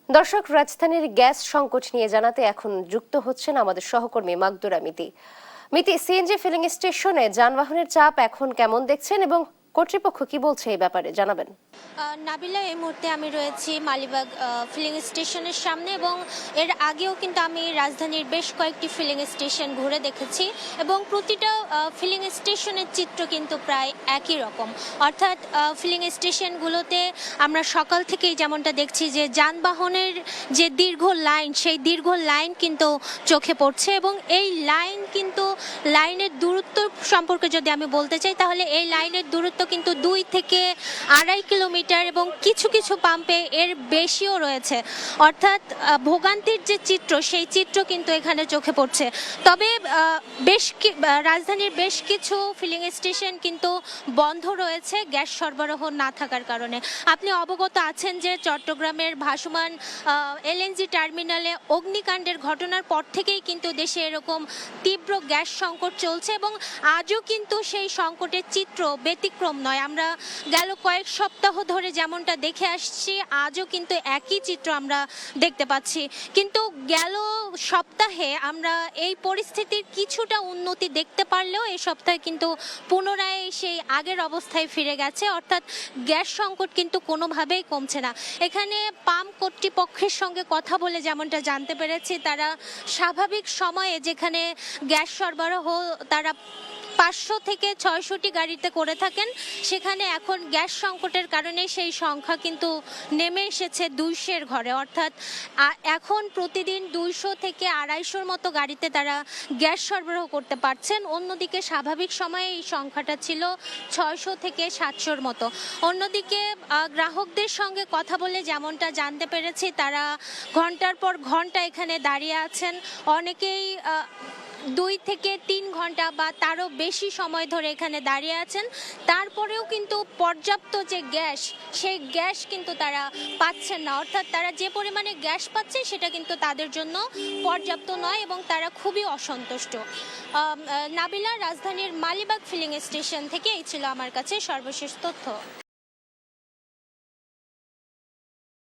দর্শক, রাজধানীর গ্যাস সংকট নিয়ে জানাতে এখন যুক্ত হচ্ছেন আমাদের সহকর্মী মাকদুরা মিতি। সিএনজি ফিলিং স্টেশনে যানবাহনের চাপ এখন কেমন দেখছেন এবং কর্তৃপক্ষ কি বলছে এই ব্যাপারে জানাবেন। নাবিলা, এই মুহূর্তে আমি রয়েছি মালিবাগ ফিলিং স্টেশনের সামনে এবং এর আগেও কিন্তু আমি রাজধানীর বেশ কয়েকটি ফিলিং স্টেশন ঘুরে দেখেছি এবং প্রতিটা ফিলিং স্টেশনের চিত্র কিন্তু প্রায় একই রকম। অর্থাৎ ফিলিং স্টেশনগুলোতে আমরা সকাল থেকেই যেমনটা দেখছি যে যানবাহনের যে দীর্ঘ লাইন, সেই দীর্ঘ লাইন কিন্তু চোখে পড়ছে এবং এই লাইনের দূরত্ব সম্পর্কে যদি আমি বলতে চাই তাহলে এই লাইনের দূরত্ব কিন্তু 2 থেকে 2.5 কিলোমিটার এবং কিছু কিছু পাম্পে এর বেশিও রয়েছে। অর্থাৎ ভোগান্তির যে চিত্র, সেই চিত্র কিন্তু এখানে চোখে পড়ছে। তবে রাজধানীর বেশ কিছু ফিলিং স্টেশন কিন্তু বন্ধ রয়েছে গ্যাস সরবরাহ না থাকার কারণে। আপনি অবগত আছেন যে চট্টগ্রামের ভাসমান এলএনজি টার্মিনালে অগ্নিকাণ্ডের ঘটনার পর থেকেই কিন্তু দেশে এরকম তীব্র গ্যাস সংকট চলছে এবং আজও কিন্তু সেই সংকটের চিত্র ব্যতিক্রম নয়। আমরা গেল কয়েক সপ্তাহ ধরে যেমনটা দেখে আসছি, আজও কিন্তু একই চিত্র আমরা দেখতে পাচ্ছি। কিন্তু গেল সপ্তাহে আমরা এই পরিস্থিতির কিছুটা উন্নতি দেখতে পারলেও এই সপ্তাহে কিন্তু পুনরায় সেই আগের অবস্থায় ফিরে গেছে। অর্থাৎ গ্যাস সংকট কিন্তু কোনোভাবেই কমছে না। এখানে পাম্প কর্তৃপক্ষের সঙ্গে কথা বলে যেমনটা জানতে পেরেছি, তারা স্বাভাবিক সময়ে যেখানে গ্যাস সরবরাহ তারা 500 থেকে 600টি গাড়িতে করে থাকেন, সেখানে এখন গ্যাস সংকটের কারণে সেই সংখ্যা কিন্তু নেমে এসেছে 200-এর ঘরে। অর্থাৎ এখন প্রতিদিন 200 থেকে 250-র মতো গাড়িতে তারা গ্যাস সরবরাহ করতে পারছেন। অন্যদিকে স্বাভাবিক সময়ে এই সংখ্যাটা ছিল 600 থেকে 700-র মতো। অন্যদিকে গ্রাহকদের সঙ্গে কথা বলে যেমনটা জানতে পেরেছি, তারা ঘন্টার পর ঘন্টা এখানে দাঁড়িয়ে আছেন। অনেকেই 2 থেকে 3 ঘন্টা বা তারও বেশি সময় ধরে এখানে দাঁড়িয়ে আছেন। তারপরেও কিন্তু পর্যাপ্ত যে গ্যাস, সেই গ্যাস কিন্তু তারা পাচ্ছেন না। অর্থাৎ তারা যে পরিমাণে গ্যাস পাচ্ছে সেটা কিন্তু তাদের জন্য পর্যাপ্ত নয় এবং তারা খুবই অসন্তুষ্ট। নাবিলা, রাজধানীর মালিবাগ ফিলিং স্টেশন থেকে এই ছিল আমার কাছে সর্বশেষ তথ্য।